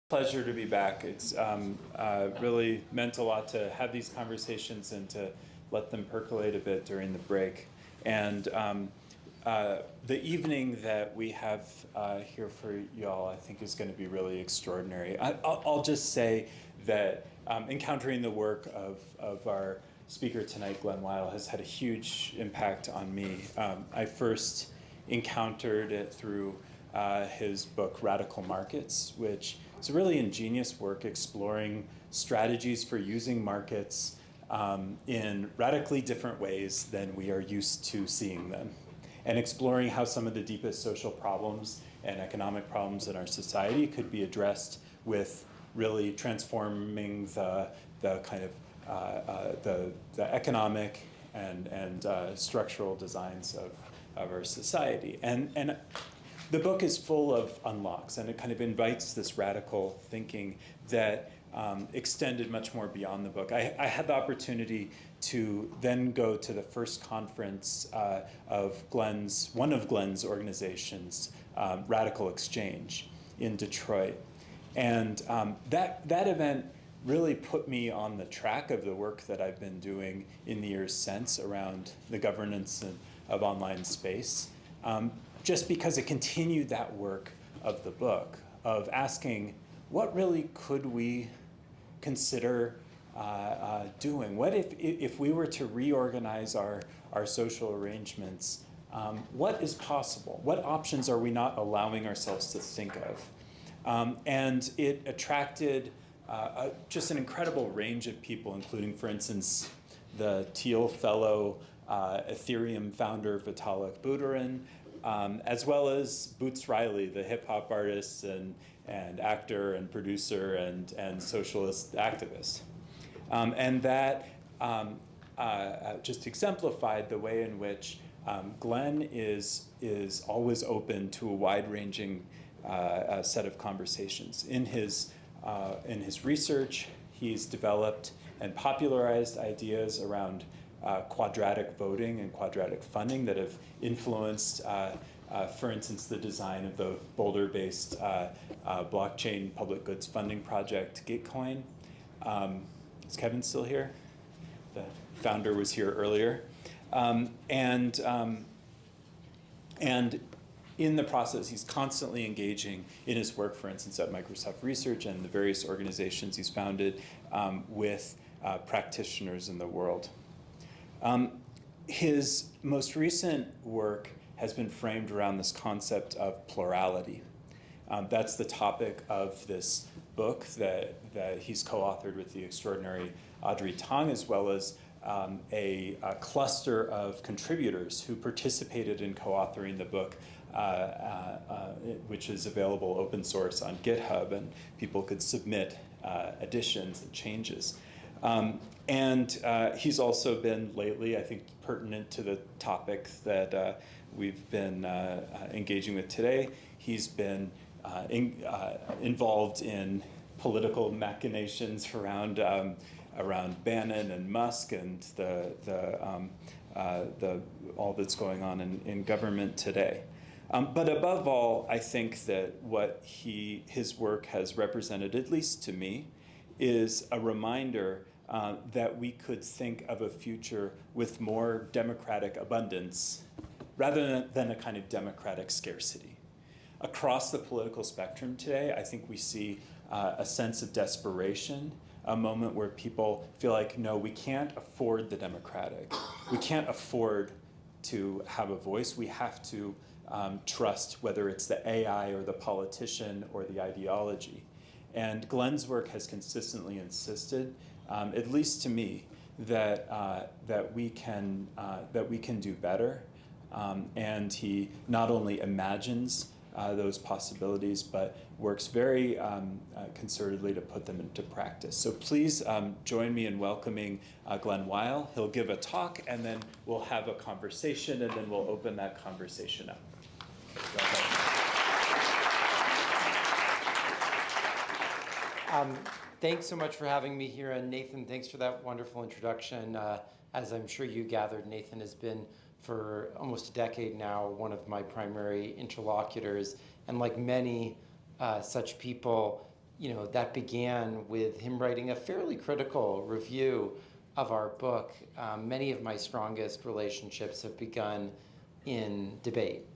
Pleasure to be back. It's really meant a lot to have these conversations and to let them percolate a bit during the break. And the evening that we have here for y'all, I think, is going to be really extraordinary. I'll just say that encountering the work of our speaker tonight, Glen Weyl, has had a huge impact on me. I first encountered it through his book, Radical Markets, which is a really ingenious work exploring strategies for using markets in radically different ways than we are used to seeing them, and exploring how some of the deepest social problems and economic problems in our society could be addressed with really transforming the kind of the economic and structural designs of our society. And the book is full of unlocks, and it kind of invites this radical thinking that extended much more beyond the book. I had the opportunity to then go to the first conference of one of Glen's organizations, Radical Exchange, in Detroit. And that event really put me on the track of the work that I've been doing in the years since around the governance of online space. Just because it continued that work of the book, of asking, what really could we consider doing? What if we were to reorganize our social arrangements, what is possible? What options are we not allowing ourselves to think of? And it attracted just an incredible range of people, including, for instance, the Thiel fellow, Ethereum founder Vitalik Buterin, as well as Boots Riley, the hip hop artist and actor and producer and socialist activist. And that just exemplified the way in which Glen is always open to a wide-ranging set of conversations. In his research, he's developed and popularized ideas around quadratic voting and quadratic funding that have influenced, for instance, the design of the Boulder-based blockchain public goods funding project, Gitcoin. Is Kevin still here? The founder was here earlier. And in the process, he's constantly engaging in his work, for instance, at Microsoft Research and the various organizations he's founded with practitioners in the world. His most recent work has been framed around this concept of plurality. That's the topic of this book that he's co-authored with the extraordinary Audrey Tang, as well as a cluster of contributors who participated in co-authoring the book, which is available open source on GitHub, and people could submit additions and changes. And he's also been lately, I think, pertinent to the topic that we've been engaging with today. He's been involved in political machinations around Bannon and Musk and all that's going on in government today. But above all, I think that what his work has represented, at least to me, is a reminder that we could think of a future with more democratic abundance rather than a kind of democratic scarcity. Across the political spectrum today, I think we see a sense of desperation, a moment where people feel like, no, we can't afford the democratic. We can't afford to have a voice. We have to trust whether it's the AI or the politician or the ideology. And Glen's work has consistently insisted, at least to me, that we can do better. And he not only imagines those possibilities, but works very concertedly to put them into practice. So please join me in welcoming Glen Weyl. He'll give a talk, and then we'll have a conversation, and then we'll open that conversation up. Go ahead. Thanks so much for having me here, and Nathan, thanks for that wonderful introduction. As I'm sure you gathered, Nathan has been for almost a decade now one of my primary interlocutors, and like many such people, that began with him writing a fairly critical review of our book. Many of my strongest relationships have begun in debate.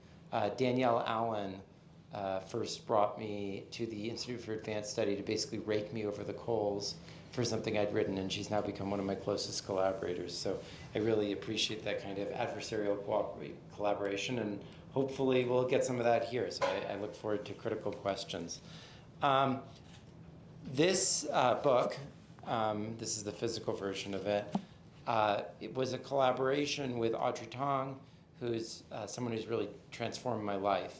Danielle Allen first brought me to the Institute for Advanced Study to basically rake me over the coals for something I'd written, and she's now become one of my closest collaborators. So I really appreciate that kind of adversarial collaboration, and hopefully we'll get some of that here. So I look forward to critical questions. This book, this is the physical version of it, it was a collaboration with Audrey Tong, who's someone who's really transformed my life,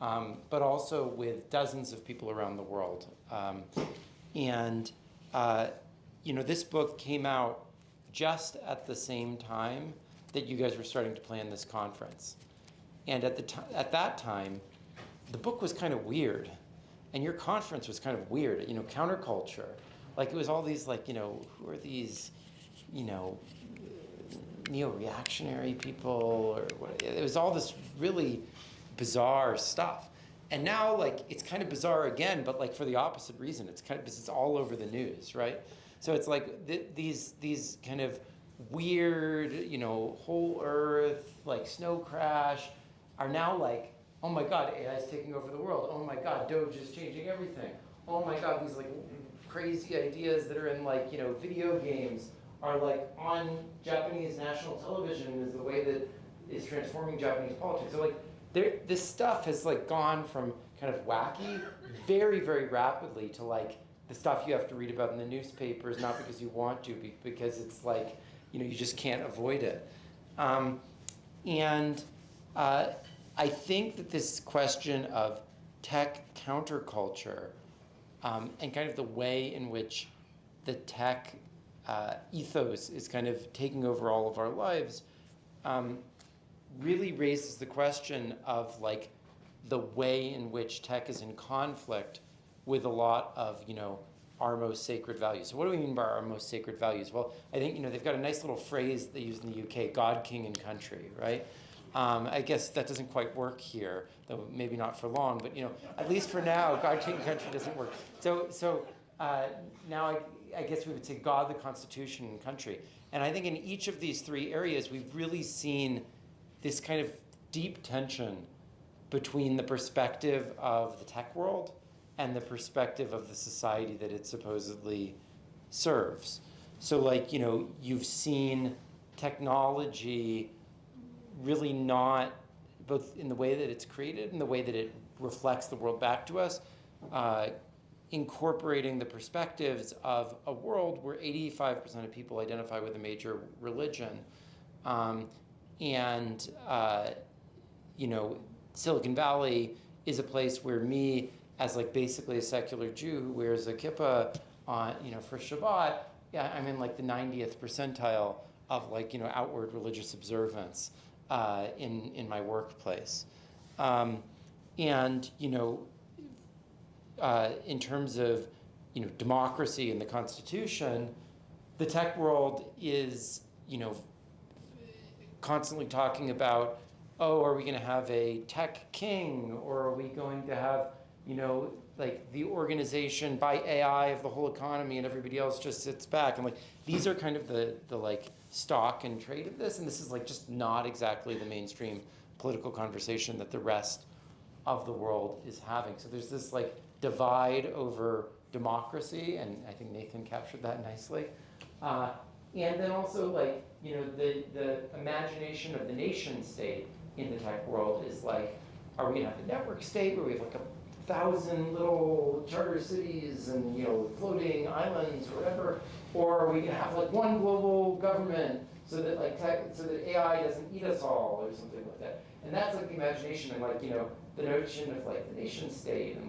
but also with dozens of people around the world. This book came out just at the same time that you guys were starting to plan this conference. And at that time, the book was kind of weird, and your conference was kind of weird. Counterculture, like it was all these who are these, neo-reactionary people, or what? It was all this really bizarre stuff. And now, it's kind of bizarre again, but for the opposite reason. It's all over the news, right? So it's these kind of weird, whole Earth, snow crash, are now oh my God, AI is taking over the world. Oh my God, Doge is changing everything. Oh my God, these crazy ideas that are in video games are on Japanese national television is the way that is transforming Japanese politics. So this stuff has gone from kind of wacky very, very rapidly to the stuff you have to read about in the newspapers, not because you want to, because it's you just can't avoid it. I think that this question of tech counterculture and kind of the way in which the tech ethos is kind of taking over all of our lives really raises the question of the way in which tech is in conflict with a lot of our most sacred values. So what do we mean by our most sacred values? Well, I think they've got a nice little phrase they use in the UK: God, King, and Country, right? I guess that doesn't quite work here, though maybe not for long. But at least for now, God, King, and Country doesn't work. So now I guess we would say God, the Constitution, and country. And I think in each of these three areas, we've really seen this kind of deep tension between the perspective of the tech world and the perspective of the society that it supposedly serves. So you've seen technology really not, both in the way that it's created and the way that it reflects the world back to us, incorporating the perspectives of a world where 85% of people identify with a major religion. Silicon Valley is a place where me, as basically a secular Jew who wears a kippah on, for Shabbat, I'm in the 90th percentile of outward religious observance in my workplace. In terms of democracy and the Constitution, the tech world is constantly talking about, oh, are we going to have a tech king, or are we going to have the organization by AI of the whole economy and everybody else just sits back? And these are kind of the stock and trade of this, and this is just not exactly the mainstream political conversation that the rest of the world is having. So there's this divide over democracy, and I think Nathan captured that nicely. And then also the imagination of the nation state in the tech world is are we gonna have the network state where we have 1,000 little charter cities and floating islands or whatever, or are we gonna have one global government so that so that AI doesn't eat us all or something like that? And that's the imagination, and the notion of the nation state and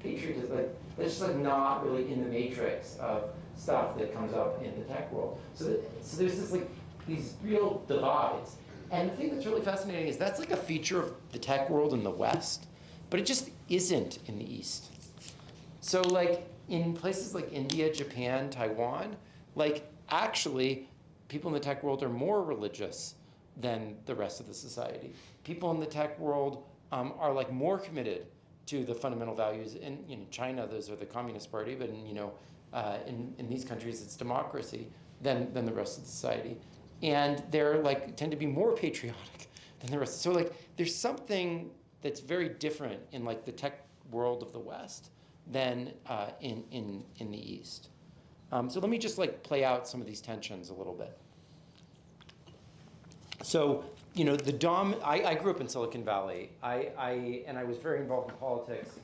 patriotism, that's just not really in the matrix of stuff that comes up in the tech world. So there's this these real divides. And the thing that's really fascinating is that's a feature of the tech world in the West, but it just isn't in the East. So in places like India, Japan, Taiwan, actually people in the tech world are more religious than the rest of the society. People in the tech world are more committed to the fundamental values. In China, those are the Communist Party, but in these countries, it's democracy than the rest of society. And they're tend to be more patriotic than the rest. So there's something that's very different in the tech world of the West than in the East. So let me just play out some of these tensions a little bit. So I grew up in Silicon Valley. I was very involved in politics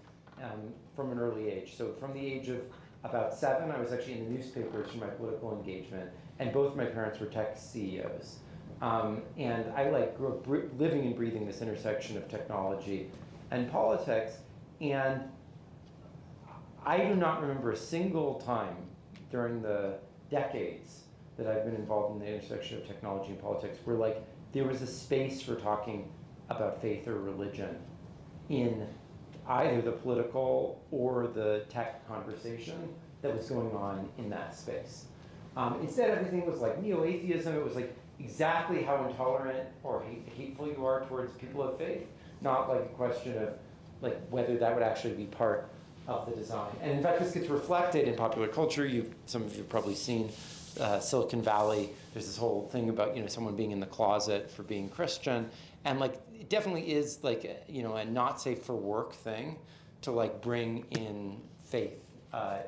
from an early age. So from the age of about 7, I was actually in the newspapers for my political engagement, and both my parents were tech CEOs. And I grew up living and breathing this intersection of technology and politics, and I do not remember a single time during the decades that I've been involved in the intersection of technology and politics where there was a space for talking about faith or religion in either the political or the tech conversation that was going on in that space. Instead, everything was neo-atheism. It was exactly how intolerant or hateful you are towards people of faith, not a question of whether that would actually be part of the design. And in fact, this gets reflected in popular culture. Some of you have probably seen Silicon Valley. There's this whole thing about someone being in the closet for being Christian, and it definitely is a not safe for work thing to bring in faith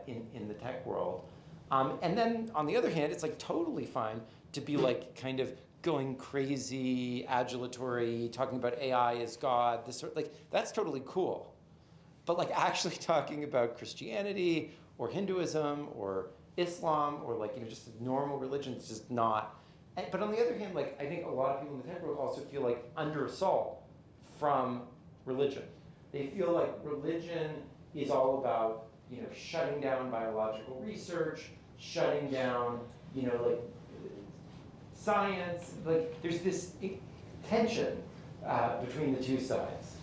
in the tech world. And then on the other hand, it's totally fine to be kind of going crazy, adulatory, talking about AI as God. That's totally cool. But actually talking about Christianity or Hinduism or Islam or just normal religion is just not. But on the other hand, I think a lot of people in the tech world also feel under assault from religion. They feel religion is all about shutting down biological research, shutting down science. There's this tension between the two sides.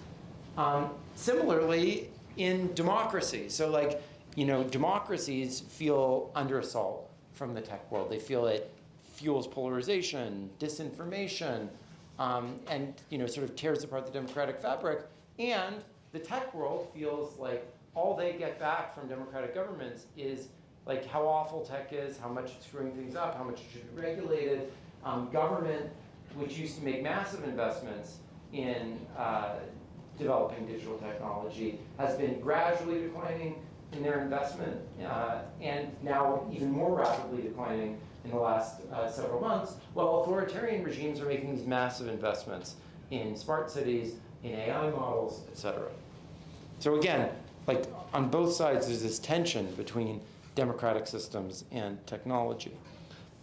Similarly, in democracy, so democracies feel under assault from the tech world. They feel it fuels polarization, disinformation, and sort of tears apart the democratic fabric. And the tech world feels all they get back from democratic governments is how awful tech is, how much it's screwing things up, how much it should be regulated. Government, which used to make massive investments in developing digital technology, has been gradually declining in their investment, and now even more rapidly declining in the last several months, while authoritarian regimes are making these massive investments in smart cities, in AI models, et cetera. So again, on both sides, there's this tension between democratic systems and technology.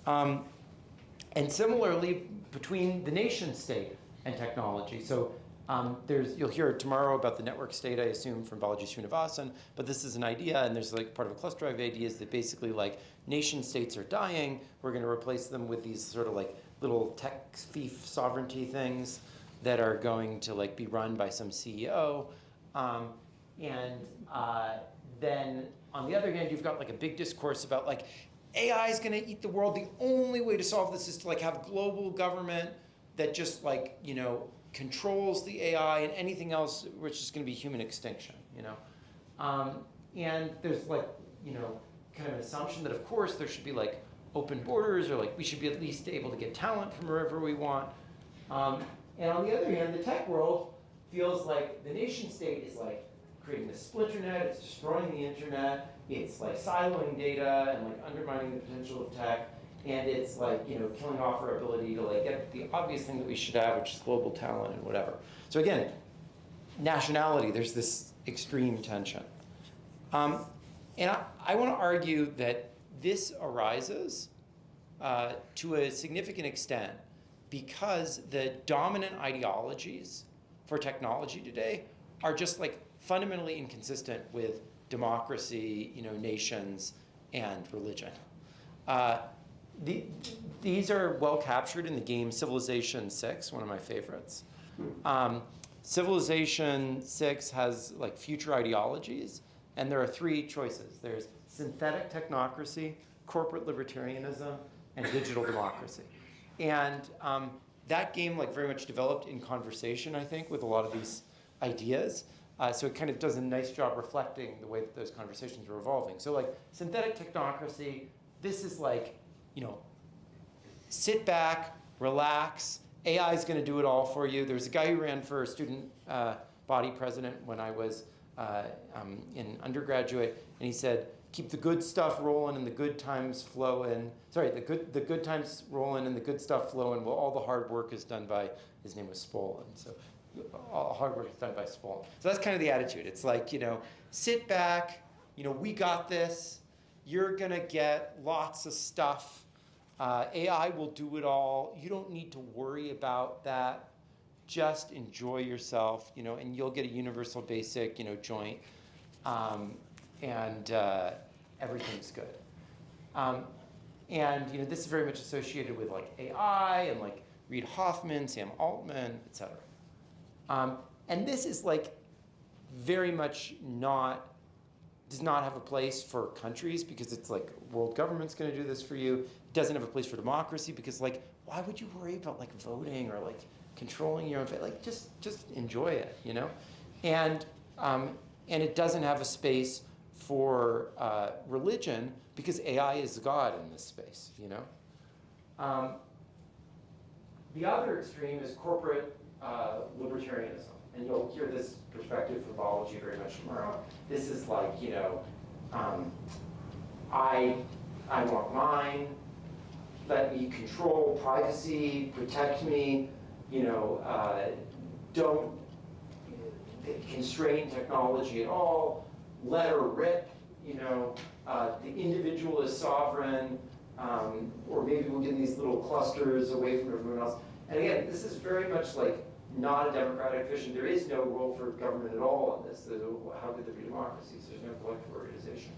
And similarly, between the nation state and technology. So you'll hear tomorrow about the network state, I assume, from Balaji Srinivasan, but this is an idea, and there's part of a cluster of ideas that basically nation states are dying. We're going to replace them with these sort of little tech fief sovereignty things that are going to be run by some CEO. Then on the other hand, you've got a big discourse about AI is going to eat the world. The only way to solve this is to have global government that just controls the AI, and anything else which is going to be human extinction. And there's kind of an assumption that of course there should be open borders, or we should be at least able to get talent from wherever we want. And on the other hand, the tech world feels the nation state is creating the splinter net, it's destroying the internet, it's siloing data and undermining the potential of tech, and it's killing off our ability to get the obvious thing that we should have, which is global talent and whatever. So again, nationality, there's this extreme tension. And I want to argue that this arises to a significant extent because the dominant ideologies for technology today are just fundamentally inconsistent with democracy, nations, and religion. These are well captured in the game Civilization 6, one of my favorites. Civilization 6 has future ideologies, and there are 3 choices. There's synthetic technocracy, corporate libertarianism, and digital democracy. And that game very much developed in conversation, I think, with a lot of these ideas. So it kind of does a nice job reflecting the way that those conversations were evolving. So like synthetic technocracy, this is like, sit back, relax, AI is going to do it all for you. There was a guy who ran for student body president when I was in undergraduate, and he said, keep the good stuff rolling and the good times flowing. Sorry, the good times rolling and the good stuff flowing. Well, all the hard work is done by, his name was Spolin. So all hard work is done by Spolin. So that's kind of the attitude. It's like, sit back, we got this. You're going to get lots of stuff. AI will do it all. You don't need to worry about that. Just enjoy yourself, and you'll get a universal basic, joint, and everything's good. And this is very much associated with like AI and like Reid Hoffman, Sam Altman, et cetera. And this is like very much does not have a place for countries, because it's like world government's going to do this for you. It doesn't have a place for democracy, because like, why would you worry about like voting or like controlling your own fate? Like just enjoy it, And it doesn't have a space for religion, because AI is God in this space, The other extreme is corporate libertarianism. And you'll hear this perspective from biology very much tomorrow. This is like, I want mine, let me control privacy, protect me, don't constrain technology at all, let her rip, the individual is sovereign, or maybe we'll get these little clusters away from everyone else. And again, this is very much like not a democratic vision. There is no role for government at all in this. How could there be democracies? There's no collective organization.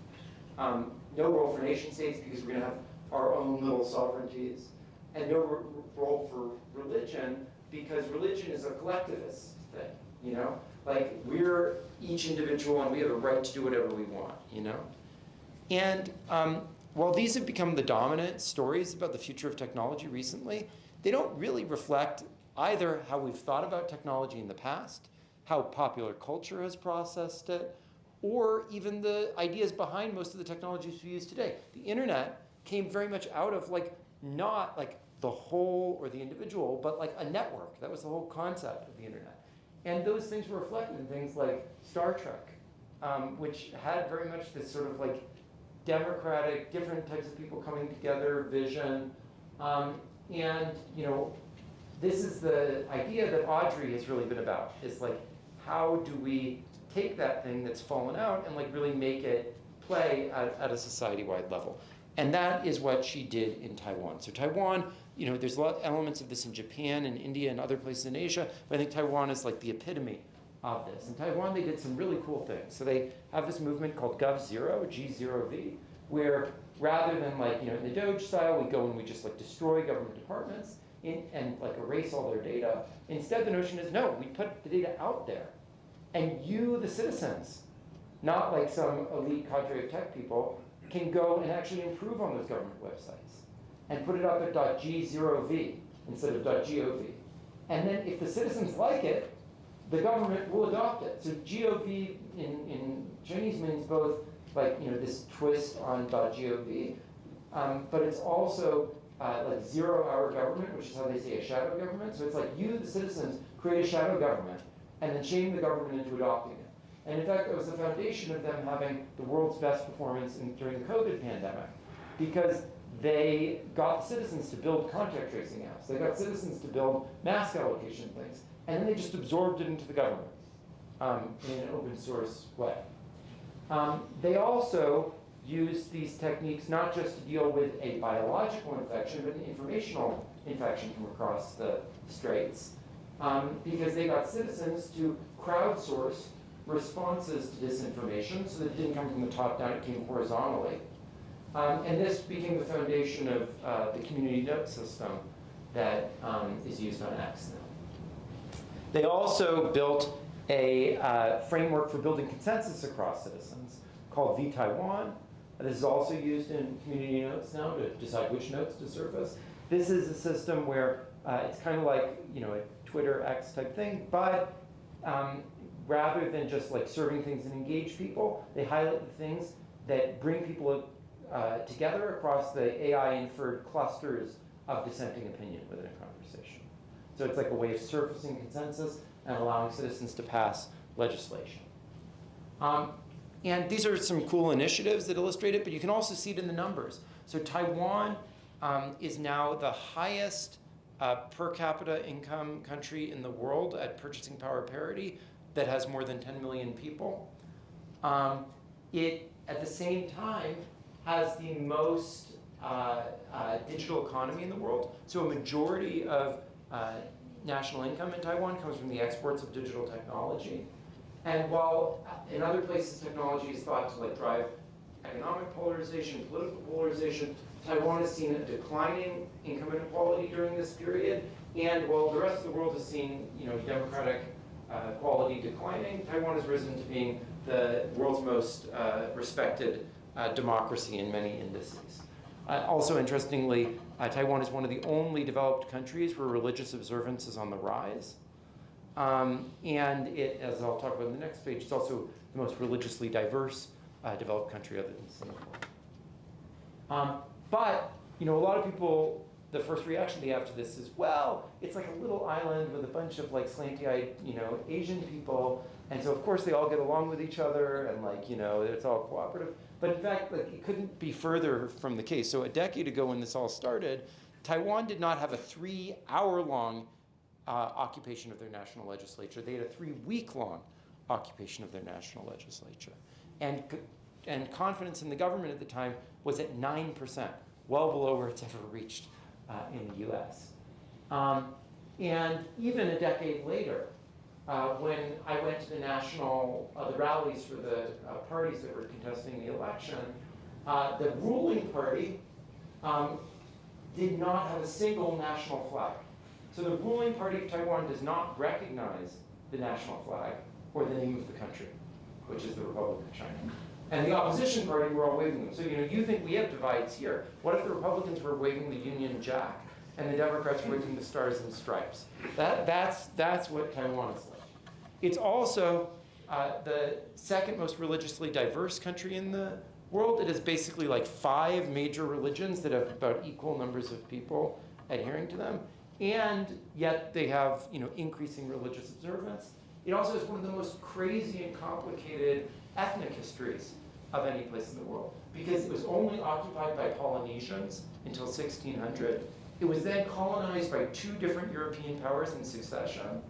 No role for nation states, because we're going to have our own little sovereignties. And no role for religion, because religion is a collectivist thing, Like, we're each individual and we have a right to do whatever we want, And while these have become the dominant stories about the future of technology recently, they don't really reflect either how we've thought about technology in the past, how popular culture has processed it, or even the ideas behind most of the technologies we use today. The internet came very much out of not like the whole or the individual, but like a network. That was the whole concept of the internet. And those things were reflected in things like Star Trek, which had very much this sort of like democratic, different types of people coming together vision. This is the idea that Audrey has really been about, is like, how do we take that thing that's fallen out and like really make it play at a society-wide level? And that is what she did in Taiwan. So Taiwan, there's a lot of elements of this in Japan and India and other places in Asia, but I think Taiwan is like the epitome of this. In Taiwan, they did some really cool things. So they have this movement called Gov0, G0V, where rather than like, in the Doge style, we go and we just like destroy government departments and like erase all their data. Instead, the notion is, no, we put the data out there. And you, the citizens, not like some elite cadre of tech people, can go and actually improve on those government websites and put it up at .g0v instead of .gov. And then if the citizens like it, the government will adopt it. So GOV in Chinese means both like, this twist on .gov, but it's also like zero-hour government, which is how they say a shadow government. So it's like you, the citizens, create a shadow government and then shame the government into adopting it. And in fact, that was the foundation of them having the world's best performance during the COVID pandemic, because they got citizens to build contact tracing apps. They got citizens to build mask allocation things, and then they just absorbed it into the government in an open source way. They also used these techniques not just to deal with a biological infection, but an informational infection from across the straits, because they got citizens to crowdsource responses to disinformation, so that it didn't come from the top down, it came horizontally. And this became the foundation of the community note system that is used on X now. They also built a framework for building consensus across citizens called vTaiwan. This is also used in community notes now to decide which notes to surface. This is a system where it's kind of like a Twitter X type thing, but rather than just like serving things and engage people, they highlight the things that bring people together across the AI-inferred clusters of dissenting opinion within a conversation. So it's like a way of surfacing consensus and allowing citizens to pass legislation. And these are some cool initiatives that illustrate it, but you can also see it in the numbers. So Taiwan is now the highest per capita income country in the world at purchasing power parity that has more than 10 million people. It, at the same time, has the most digital economy in the world. So a majority of national income in Taiwan comes from the exports of digital technology. And while in other places technology is thought to like drive economic polarization, political polarization, Taiwan has seen a declining income inequality during this period. And while the rest of the world has seen, democratic quality declining, Taiwan has risen to being the world's most respected democracy in many indices. Also, interestingly, Taiwan is one of the only developed countries where religious observance is on the rise. And it, as I'll talk about in the next page, it's also the most religiously diverse developed country other than Singapore. But, a lot of people, the first reaction they have to this is, well, it's like a little island with a bunch of like slanty-eyed, Asian people. And so of course they all get along with each other and like, it's all cooperative. But in fact, like it couldn't be further from the case. So a decade ago when this all started, Taiwan did not have a 3-hour-long occupation of their national legislature. They had a 3-week-long occupation of their national legislature. And confidence in the government at the time was at 9%, well below where it's ever reached in the US. And even a decade later, when I went to the rallies for the parties that were contesting the election, the ruling party did not have a single national flag. So the ruling party of Taiwan does not recognize the national flag or the name of the country, which is the Republic of China. And the opposition party were all waving them. So you think we have divides here. What if the Republicans were waving the Union Jack and the Democrats were waving the Stars and Stripes? That's what Taiwan is like. It's also the second most religiously diverse country in the world. It has basically like 5 major religions that have about equal numbers of people adhering to them. And yet they have increasing religious observance. It also has one of the most crazy and complicated ethnic histories of any place in the world, because it was only occupied by Polynesians until 1600. It was then colonized by 2 different European powers in succession.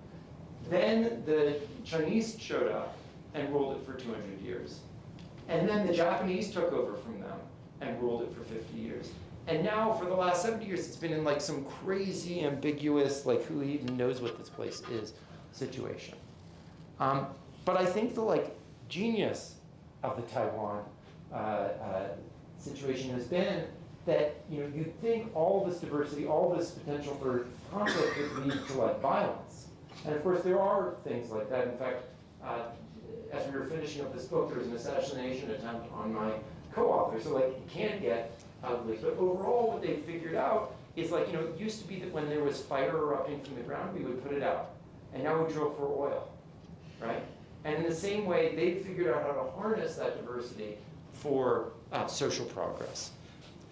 Then the Chinese showed up and ruled it for 200 years. And then the Japanese took over from them and ruled it for 50 years. And now for the last 70 years, it's been in like some crazy, ambiguous, like who even knows what this place is situation. But I think the genius of the Taiwan situation has been that you think all this diversity, all this potential for conflict would lead to violence. And of course there are things like that. In fact, as we were finishing up this book, there was an assassination attempt on my co-author. So it can get ugly. But overall what they figured out is it used to be that when there was fire erupting from the ground, we would put it out. And now we drill for oil, right? And in the same way, they figured out how to harness that diversity for social progress.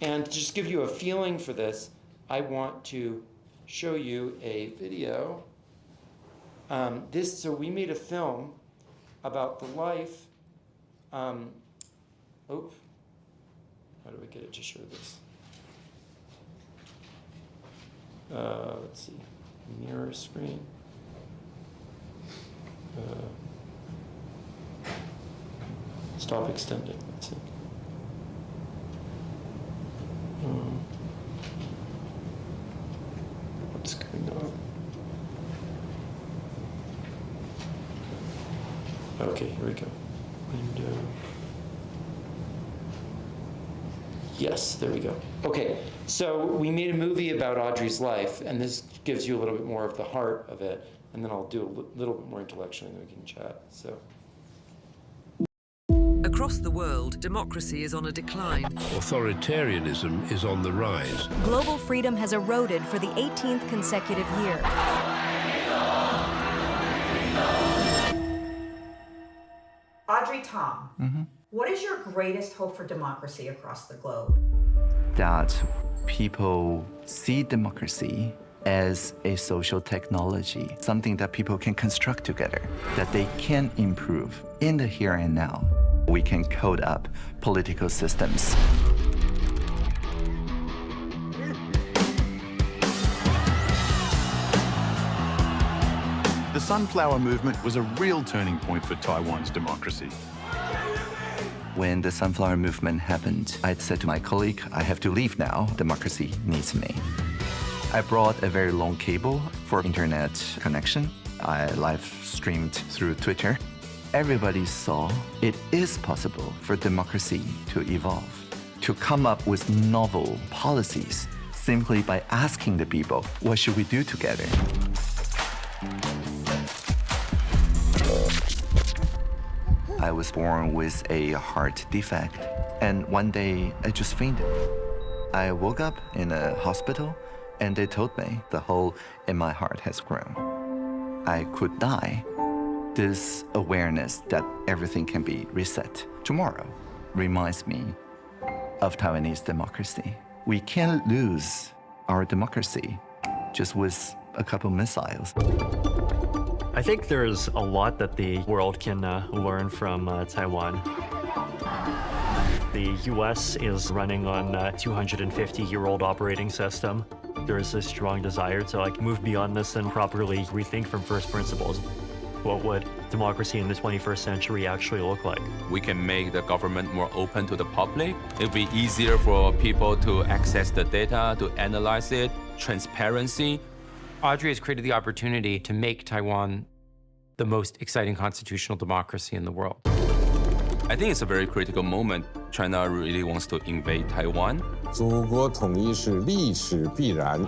And to just give you a feeling for this, I want to show you a video. So we made a film about the life. How do we get it to show this? Let's see, mirror screen. Stop extending, let's see. What's going on? Okay, here we go. Window. Yes, there we go. Okay, so we made a movie about Audrey's life, and this gives you a little bit more of the heart of it, and then I'll do a little bit more intellectually, and then we can chat. So. Across the world, democracy is on a decline. Authoritarianism is on the rise. Global freedom has eroded for the 18th consecutive year. Audrey Tong, what is your greatest hope for democracy across the globe? That people see democracy as a social technology, something that people can construct together, that they can improve in the here and now. We can code up political systems. The Sunflower Movement was a real turning point for Taiwan's democracy. When the Sunflower Movement happened, I said to my colleague, I have to leave now. Democracy needs me. I brought a very long cable for internet connection. I live streamed through Twitter. Everybody saw it is possible for democracy to evolve, to come up with novel policies simply by asking the people, what should we do together? I was born with a heart defect, and one day I just fainted. I woke up in a hospital, and they told me the hole in my heart has grown. I could die. This awareness that everything can be reset tomorrow reminds me of Taiwanese democracy. We can't lose our democracy just with a couple missiles. I think there's a lot that the world can learn from Taiwan. The US is running on a 250-year-old operating system. There is a strong desire to move beyond this and properly rethink from first principles. What would democracy in the 21st century actually look like? We can make the government more open to the public. It'll be easier for people to access the data, to analyze it, transparency. Audrey has created the opportunity to make Taiwan the most exciting constitutional democracy in the world. I think it's a very critical moment. China really wants to invade Taiwan. 祖国统一是历史必然.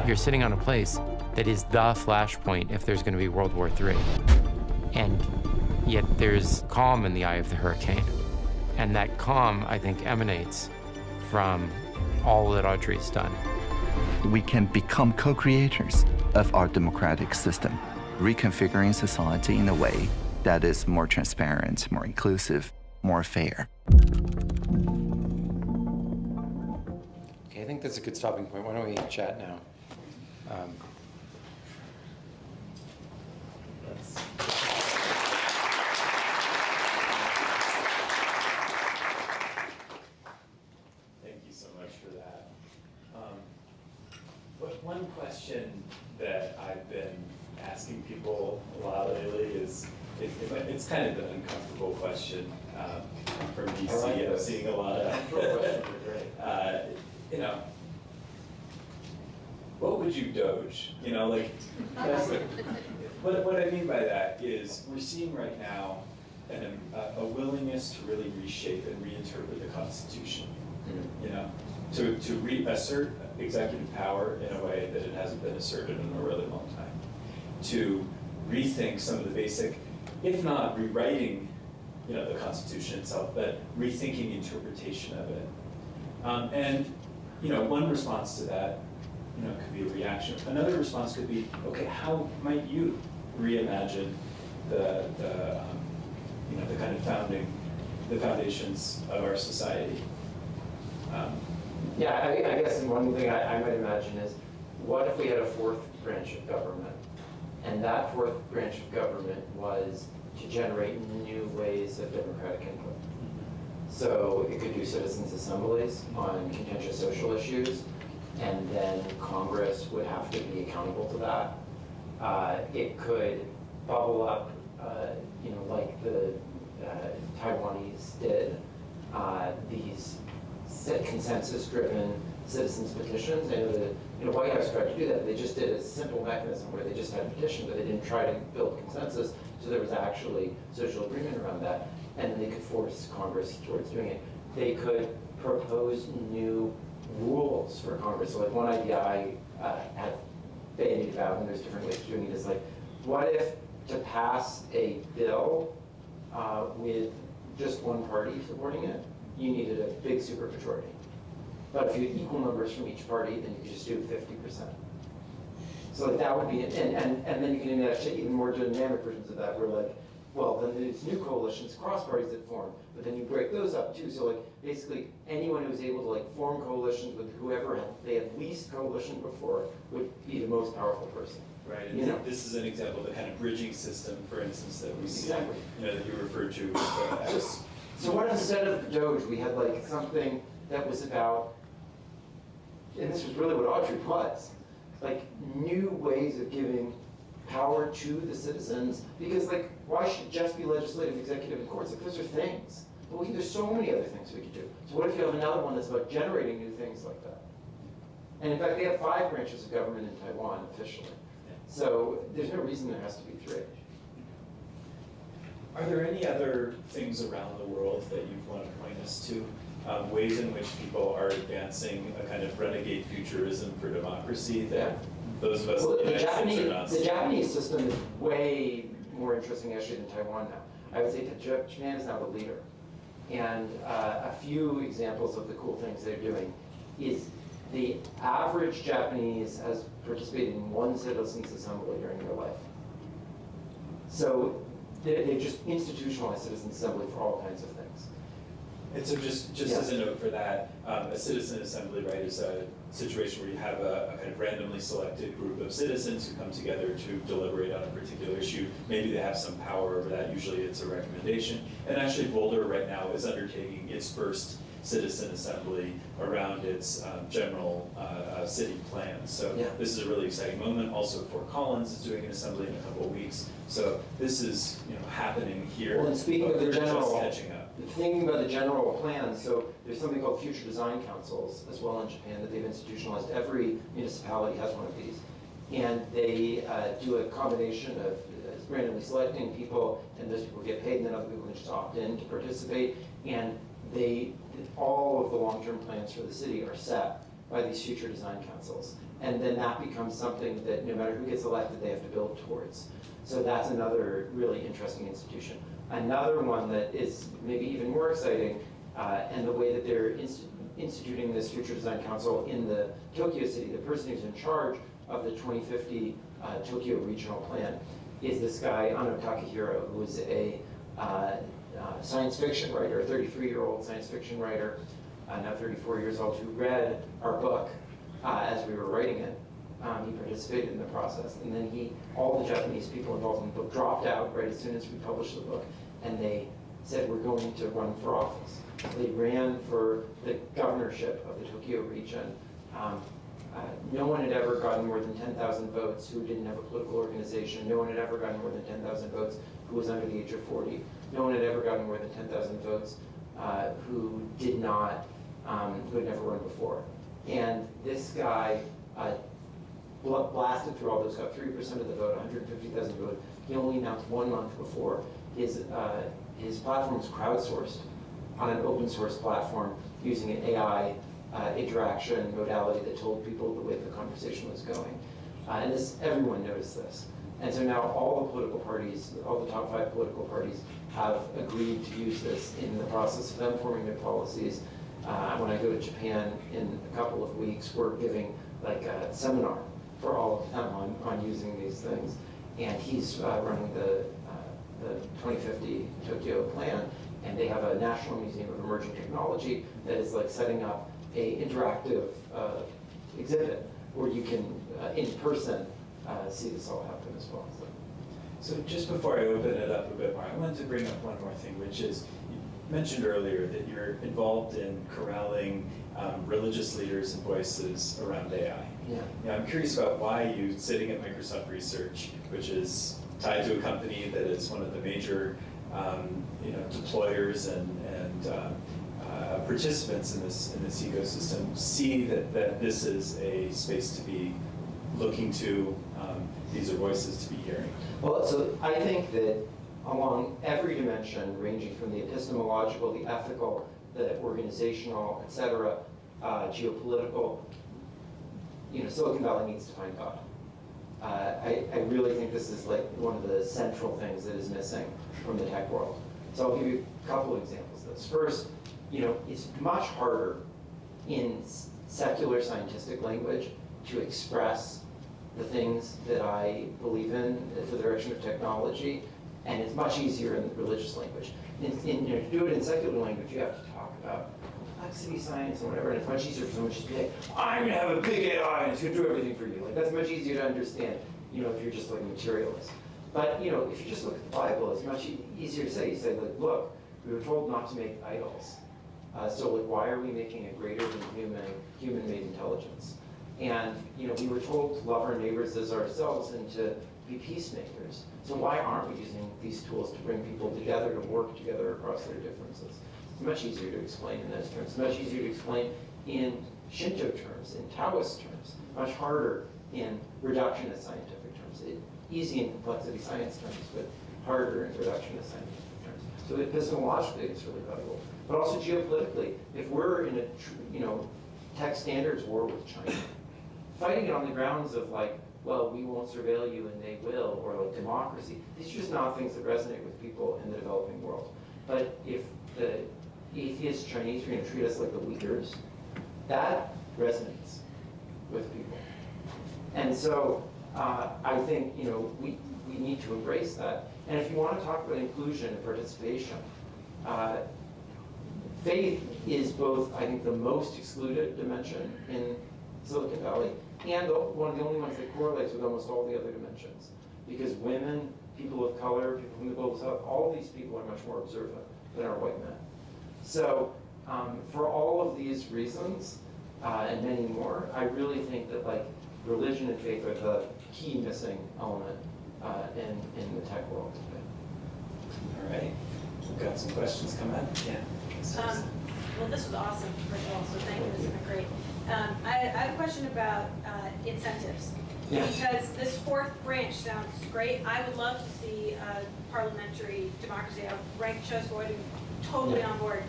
You're sitting on a place that is the flashpoint if there's going to be World War III. And yet there's calm in the eye of the hurricane. And that calm, I think, emanates from all that Audrey's done. We can become co-creators of our democratic system, reconfiguring society in a way that is more transparent, more inclusive, more fair. Okay, I think that's a good stopping point. Why don't we chat now? Thank you so much for that. One question that I've been asking people a lot lately is, it's kind of an uncomfortable question from DC. I'm seeing a lot of, what would you doge? What I mean by that is we're seeing right now a willingness to really reshape and reinterpret the Constitution. To reassert executive power in a way that it hasn't been asserted in a really long time. To rethink some of the basic, if not rewriting, the Constitution itself, but rethinking interpretation of it. And one response to that, could be a reaction. Another response could be, okay, how might you reimagine the kind of foundations of our society? Yeah, I guess one thing I might imagine is, what if we had a fourth branch of government? And that fourth branch of government was to generate new ways of democratic input. So it could do citizens' assemblies on contentious social issues, and then Congress would have to be accountable to that. It could bubble up, like the Taiwanese did, these consensus-driven citizens petitions. I know the White House tried to do that. They just did a simple mechanism where they just had a petition, but they didn't try to build consensus, so there was actually social agreement around that, and then they could force Congress towards doing it. They could propose new rules for Congress. So one idea I have bandied about, and there's different ways of doing it, is what if to pass a bill with just one party supporting it, you needed a big supermajority. But if you had equal numbers from each party, then you could just do 50%. So that would be, and then you can actually even more dynamic versions of that, where well, then there's new coalitions, cross parties that form, but then you break those up too. So like basically anyone who was able to like form coalitions with whoever they had least coalition before would be the most powerful person. Right, and this is an example of the kind of bridging system, for instance, that we see, Exactly. that you referred to as. So what instead of Doge, we had like something that was about, and this was really what Audrey was, like new ways of giving power to the citizens, because like, why should it just be legislative, executive, and courts? Like, those are things. But there's so many other things we could do. So what if you have another one that's about generating new things like that? And in fact, they have 5 branches of government in Taiwan officially. So there's no reason there has to be 3. Are there any other things around the world that you want to point us to? Ways in which people are advancing a kind of renegade futurism for democracy that those of us in the United States are not seeing? The Japanese system is way more interesting actually than Taiwan now. I would say that Japan is now the leader. And a few examples of the cool things they're doing is the average Japanese has participated in 1 citizens' assembly during their life. So they just institutionalized citizens' assembly for all kinds of things. And so just as a note for that, a citizen assembly, right, is a situation where you have a kind of randomly selected group of citizens who come together to deliberate on a particular issue. Maybe they have some power over that. Usually it's a recommendation. And actually Boulder right now is undertaking its first citizen assembly around its general city plan. So this is a really exciting moment. Also, Fort Collins is doing an assembly in a couple of weeks. So this is happening here. Well, and speaking of the general, just catching up. Thinking about the general plan, so there's something called future design councils as well in Japan that they've institutionalized. Every municipality has one of these. And they do a combination of randomly selecting people, and those people get paid, and then other people can just opt in to participate. And all of the long-term plans for the city are set by these future design councils. And then that becomes something that no matter who gets elected, they have to build towards. So that's another really interesting institution. Another one that is maybe even more exciting, and the way that they're instituting this future design council in the Tokyo city, the person who's in charge of the 2050 Tokyo regional plan is this guy, Ano Takahiro, who is a science fiction writer, a 33-year-old science fiction writer, now 34 years old, who read our book as we were writing it. He participated in the process, and then all the Japanese people involved in the book dropped out right as soon as we published the book, and they said, we're going to run for office. They ran for the governorship of the Tokyo region. No one had ever gotten more than 10,000 votes who didn't have a political organization. No one had ever gotten more than 10,000 votes who was under the age of 40. No one had ever gotten more than 10,000 votes who did not, who had never run before. And this guy blasted through all those, got 3% of the vote, 150,000 votes. He only announced 1 month before his platform was crowdsourced on an open source platform using an AI interaction modality that told people the way the conversation was going. And everyone noticed this. And so now all the political parties, all the top 5 political parties have agreed to use this in the process of them forming their policies. When I go to Japan in a couple of weeks, we're giving like a seminar for all of them on using these things. And he's running the 2050 Tokyo plan, and they have a National Museum of Emerging Technology that is like setting up a interactive exhibit where you can, in person, see this all happen as well. So just before I open it up a bit more, I wanted to bring up one more thing, which is, you mentioned earlier that you're involved in corralling religious leaders and voices around AI. Yeah. I'm curious about why you, sitting at Microsoft Research, which is tied to a company that is one of the major deployers and participants in this ecosystem, see that this is a space to be looking to, these are voices to be hearing. Well, so I think that along every dimension, ranging from the epistemological, the ethical, the organizational, et cetera, geopolitical, Silicon Valley needs to find God. I really think this is like one of the central things that is missing from the tech world. So I'll give you a couple of examples of this. First, it's much harder in secular scientific language to express the things that I believe in for the direction of technology And it's much easier in religious language. To do it in secular language, you have to talk about complexity science and whatever, and it's much easier for someone just to be like, I'm gonna have a big AI and it's gonna do everything for you. Like, that's much easier to understand, if you're just like a materialist. But, if you just look at the Bible, it's much easier to say. You say, like, look, we were told not to make idols. So, like, why are we making a greater than human-made intelligence? And, we were told to love our neighbors as ourselves and to be peacemakers. So why aren't we using these tools to bring people together, to work together across their differences? It's much easier to explain in those terms. It's much easier to explain in Shinto terms, in Taoist terms. Much harder in reductionist scientific terms. Easy in complexity science terms, but harder in reductionist scientific terms. So epistemologically, it's really valuable. But also geopolitically, if we're in a tech standards war with China, fighting it on the grounds of like, well, we won't surveil you and they will, or like democracy. These are just not things that resonate with people in the developing world. But if the atheist Chinese are going to treat us like the Uyghurs, that resonates with people. And so I think we need to embrace that. And if you want to talk about inclusion and participation, faith is both, I think, the most excluded dimension in Silicon Valley, and one of the only ones that correlates with almost all the other dimensions. Because women, people of color, people from the global south, all of these people are much more observant than our white men. So for all of these reasons, and many more, I really think that like religion and faith are the key missing element in the tech world today. All right, we've got some questions coming. Yeah. Well, this was awesome, first of all, so thank you, this has been great. I have a question about incentives. Yeah. Because this fourth branch sounds great. I would love to see parliamentary democracy. I would rank choice voting totally on board.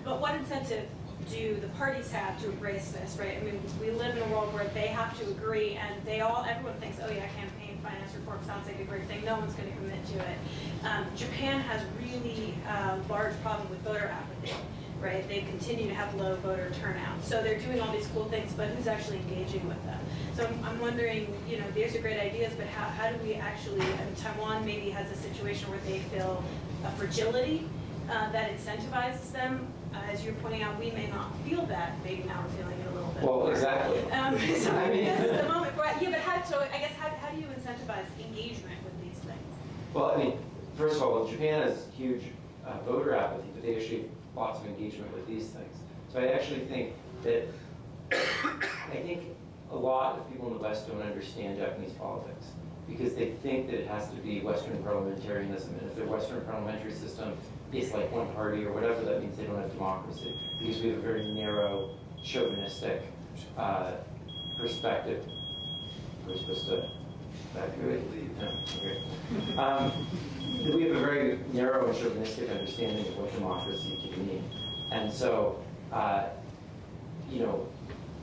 But what incentive do the parties have to embrace this, right? I mean, we live in a world where they have to agree, and everyone thinks, oh yeah, campaign finance reform sounds like a great thing. No one's going to commit to it. Japan has really large problem with voter apathy. Right, they continue to have low voter turnout. So they're doing all these cool things, but who's actually engaging with them? So I'm wondering, these are great ideas, but how do we actually, and Taiwan maybe has a situation where they feel a fragility that incentivizes them. As you're pointing out, we may not feel that. Maybe now we're feeling it a little bit. Well, exactly. So this is the moment. Yeah, but I guess how do you incentivize engagement with these things? Well, I mean, first of all, Japan has huge voter apathy, but they actually lots of engagement with these things. So I actually think that, a lot of people in the West don't understand Japanese politics because they think that it has to be Western parliamentarianism, and if their Western parliamentary system is like one party or whatever, that means they don't have democracy because we have a very narrow, chauvinistic perspective. We're supposed to evacuate? No, okay. We have a very narrow and chauvinistic understanding of what democracy can mean. And so, and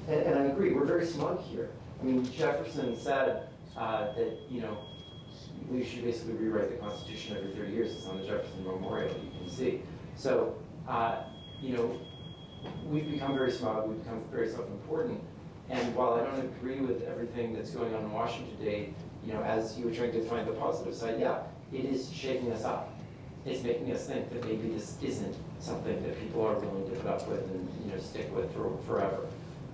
I agree, we're very smug here. I mean, Jefferson said that, we should basically rewrite the Constitution every 30 years. It's on the Jefferson Memorial, you can see. So, we've become very smug, we've become very self-important. And while I don't agree with everything that's going on in Washington today, as you were trying to find the positive side, yeah, it is shaking us up. It's making us think that maybe this isn't something that people are willing to put up with and stick with for forever.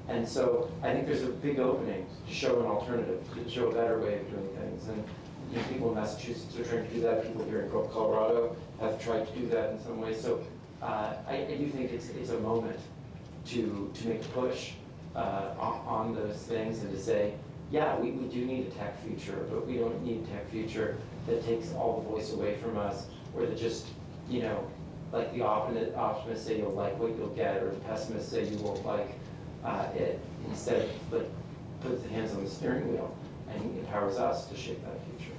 And so I think there's a big opening to show an alternative, to show a better way of doing things. And people in Massachusetts are trying to do that. People here in Colorado have tried to do that in some ways. So I do think it's a moment to make a push on those things and to say, yeah, we do need a tech future, but we don't need a tech future that takes all the voice away from us, or that just, like the optimists say you'll like what you'll get, or the pessimists say you won't like it. Instead, but puts the hands on the steering wheel and empowers us to shape that future.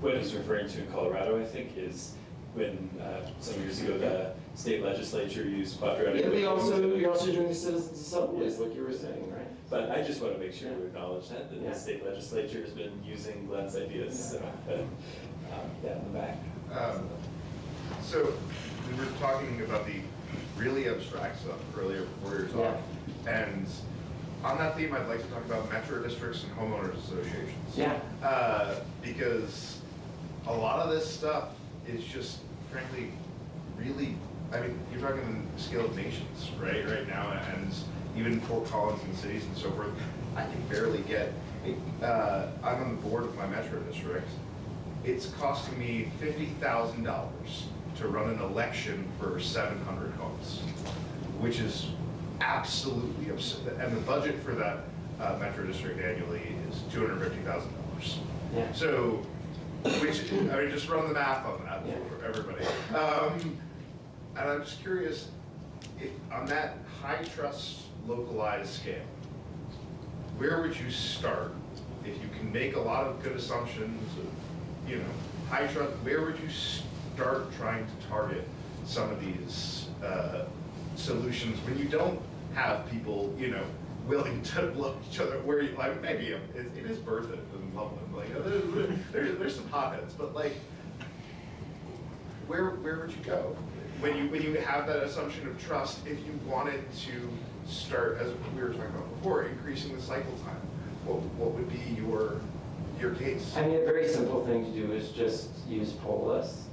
What he's referring to in Colorado, I think, is when some years ago the state legislature used quadratic. Yeah, you're also doing the citizens assemblies, like you were saying, right? But I just want to make sure we acknowledge that the state legislature has been using Glen's ideas. Yeah. So, in the back. So we were talking about the really abstract stuff earlier before your talk, and on that theme, I'd like to talk about metro districts and homeowners associations. Yeah. Because a lot of this stuff is just, frankly, really, I mean, you're talking on the scale of nations, right now, and even Fort Collins and cities and so forth. I can barely get, I'm on the board of my metro district. It's costing me $50,000 to run an election for 700 homes, which is absolutely absurd. And the budget for that metro district annually is $250,000. Yeah. So, which, I mean, just run the math on that for everybody. And I'm just curious, if on that high trust localized scale, where would you start if you can make a lot of good assumptions of, you know, high trust, where would you start trying to target some of these solutions when you don't have people, you know, willing to blow each other, where you, like, maybe it is worth it in Loveland, like, there's some hotheads, but like, where would you go? When you have that assumption of trust, if you wanted to start, as we were talking about before, increasing the cycle time, what would be your case? I mean, a very simple thing to do is just use poll lists,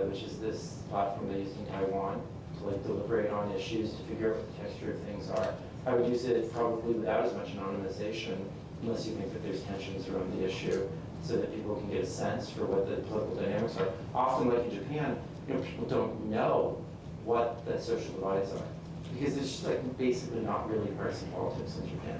which is this platform they use in Taiwan to like deliberate on issues to figure out what the texture of things are. I would use it probably without as much anonymization, unless you think that there's tensions around the issue, so that people can get a sense for what the political dynamics are. Often, like in Japan, you know, people don't know what the social divides are, because there's just like basically not really partisan politics in Japan.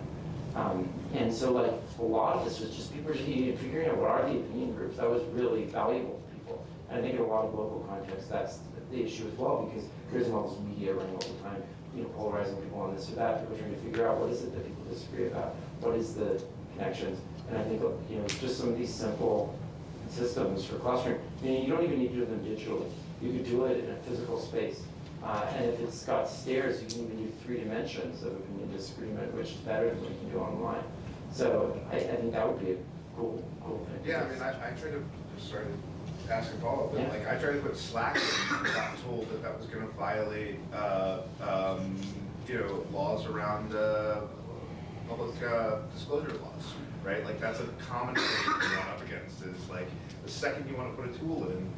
And so like a lot of this was just people just figuring out what are the opinion groups. That was really valuable to people. And I think in a lot of local contexts, that's the issue as well, because there's all this media running all the time, you know, polarizing people on this or that. People trying to figure out what is it that people disagree about, what is the connections. And I think, you know, just some of these simple systems for clustering. I mean, you don't even need to do them digitally. You could do it in a physical space. And if it's got stairs, you can even do 3 dimensions of opinion disagreement, which is better than what you can do online. So I think that would be a cool thing. Yeah, I mean, I tried to, sorry to ask a follow-up, but like, I tried to put Slack in and got told that was going to violate, you know, laws around public disclosure laws, right? Like, that's a common thing you run up against, is like, the second you want to put a tool in,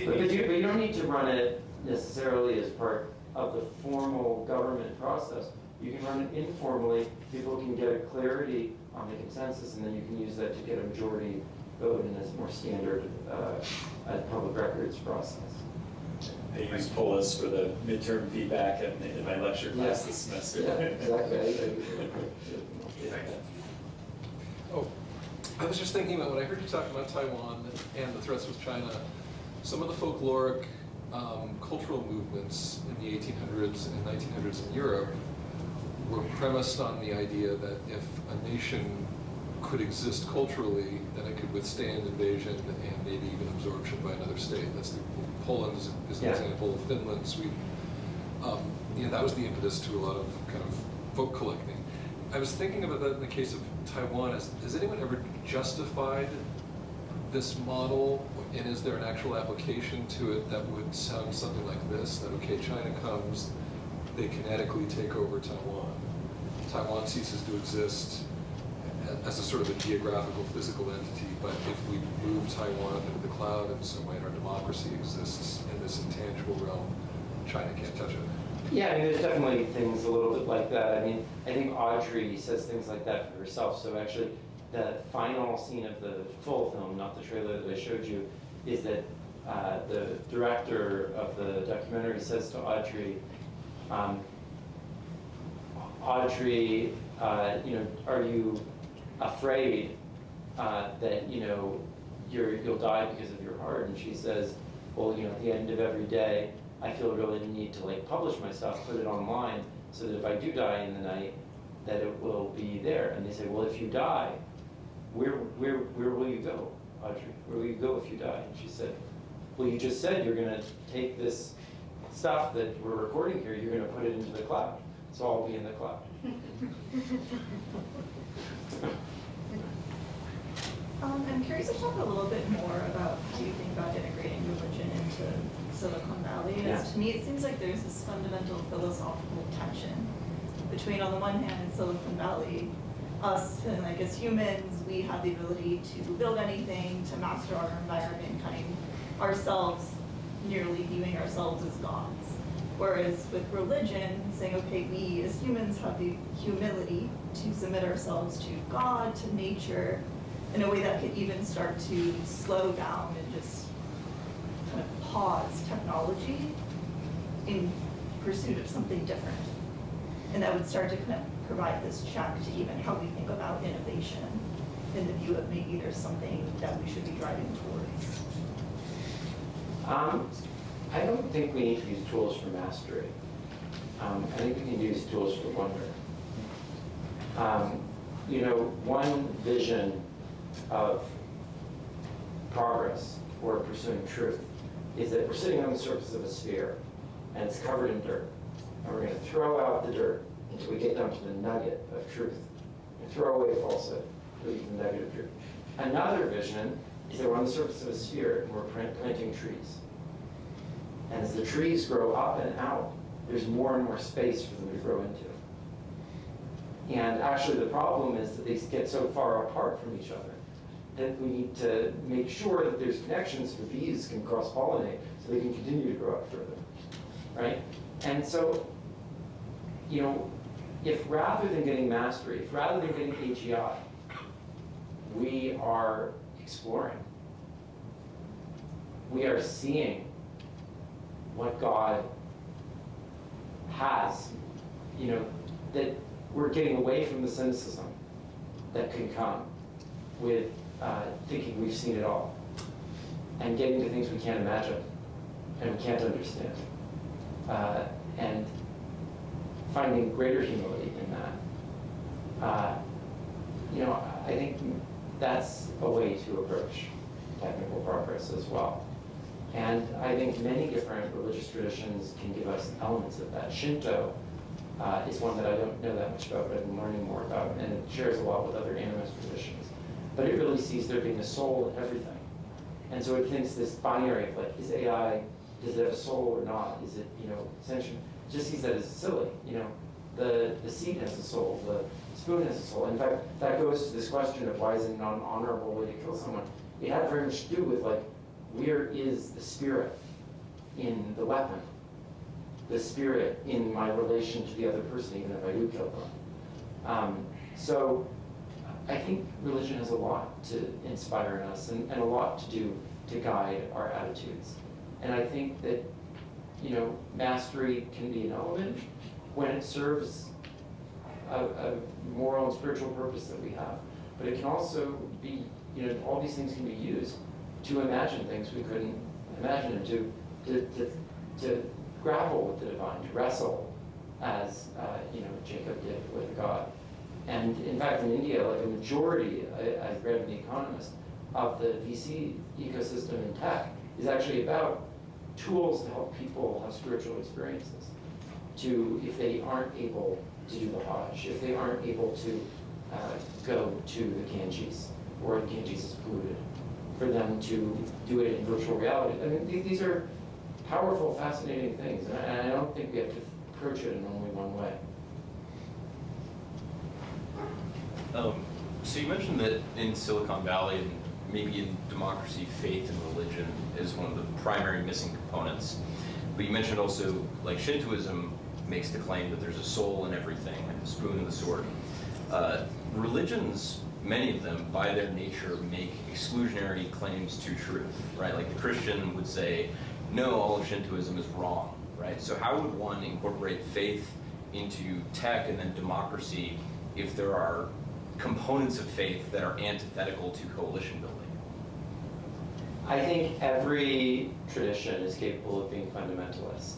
But you don't need to run it necessarily as part of the formal government process. You can run it informally. People can get a clarity on the consensus, and then you can use that to get a majority vote in this more standard public records process. I use poll lists for the midterm feedback in my lecture class this semester. Yeah, exactly. Oh, I was just thinking about when I heard you talk about Taiwan and the threats with China. Some of the folkloric cultural movements in the 1800s and 1900s in Europe were premised on the idea that if a nation could exist culturally, then it could withstand invasion and maybe even absorption by another state. That's Poland is an example, Finland, Sweden. You know, that was the impetus to a lot of kind of folk collecting. I was thinking about that in the case of Taiwan. Has anyone ever justified this model, and is there an actual application to it that would sound something like this, that okay, China comes, they kinetically take over Taiwan. Taiwan ceases to exist as a sort of a geographical, physical entity, but if we move Taiwan up into the cloud in some way, and our democracy exists in this intangible realm, China can't touch it. Yeah, I mean, there's definitely things a little bit like that. I mean, I think Audrey says things like that for herself. So actually, the final scene of the full film, not the trailer that I showed you, is that the director of the documentary says to Audrey, Audrey, you know, are you afraid that, you know, you'll die because of your heart? And she says, well, you know, at the end of every day, I feel really the need to like publish my stuff, put it online, so that if I do die in the night, that it will be there. And they say, well, if you die, where will you go, Audrey? Where will you go if you die? And she said, well, you just said you're gonna take this stuff that we're recording here, you're gonna put it into the cloud. So I'll be in the cloud. I'm curious to talk a little bit more about how you think about integrating religion into Silicon Valley. Yeah. To me, it seems like there's this fundamental philosophical tension between, on the one hand, in Silicon Valley, us, and like as humans, we have the ability to build anything, to master our environment, kind of ourselves, nearly viewing ourselves as gods. Whereas with religion, saying, okay, we as humans have the humility to submit ourselves to God, to nature, in a way that could even start to slow down and just kind of pause technology in pursuit of something different. And that would start to kind of provide this check to even how we think about innovation in the view of maybe there's something that we should be driving towards. I don't think we need to use tools for mastery. I think we can use tools for wonder. One vision of progress or pursuing truth is that we're sitting on the surface of a sphere and it's covered in dirt. And we're going to throw out the dirt until we get down to the nugget of truth and throw away falsehood, leave the nugget of truth. Another vision is that we're on the surface of a sphere and we're planting trees. And as the trees grow up and out, there's more and more space for them to grow into. And actually the problem is that they get so far apart from each other that we need to make sure that there's connections so bees can cross-pollinate so they can continue to grow up further, right? And so, if rather than getting mastery, if rather than getting AGI, we are exploring, we are seeing what God has, that we're getting away from the cynicism that can come with thinking we've seen it all and getting to things we can't imagine and we can't understand, and finding greater humility in that. I think that's a way to approach technical progress as well. And I think many different religious traditions can give us elements of that. Shinto is one that I don't know that much about, but I've been learning more about, and it shares a lot with other animist traditions. But it really sees there being a soul in everything. And so it thinks this binary of like, is AI, does it have a soul or not? Is it, sentient? It just sees that as silly. The seed has a soul, the spoon has a soul. In fact, that goes to this question of why is it not an honorable way to kill someone? It had very much to do with like, where is the spirit in the weapon? The spirit in my relation to the other person, even if I do kill them. So I think religion has a lot to inspire in us and a lot to do to guide our attitudes. And I think that, mastery can be an element when it serves a moral and spiritual purpose that we have. But it can also be, all these things can be used to imagine things we couldn't imagine, and to grapple with the divine, to wrestle as Jacob did with God. And in fact, in India, like a majority, I read in The Economist, of the VC ecosystem in tech is actually about tools to help people have spiritual experiences. If they aren't able to do the Hajj, if they aren't able to go to the Ganges, or the Ganges is polluted, for them to do it in virtual reality. I mean, these are powerful, fascinating things, and I don't think we have to approach it in only one way. So you mentioned that in Silicon Valley, and maybe in democracy, faith and religion is one of the primary missing components. But you mentioned also, like Shintoism makes the claim that there's a soul in everything, like the spoon and the sword. Religions, many of them, by their nature, make exclusionary claims to truth, right? Like the Christian would say, no, all of Shintoism is wrong, right? So how would one incorporate faith into tech and then democracy if there are components of faith that are antithetical to coalition building? I think every tradition is capable of being fundamentalist.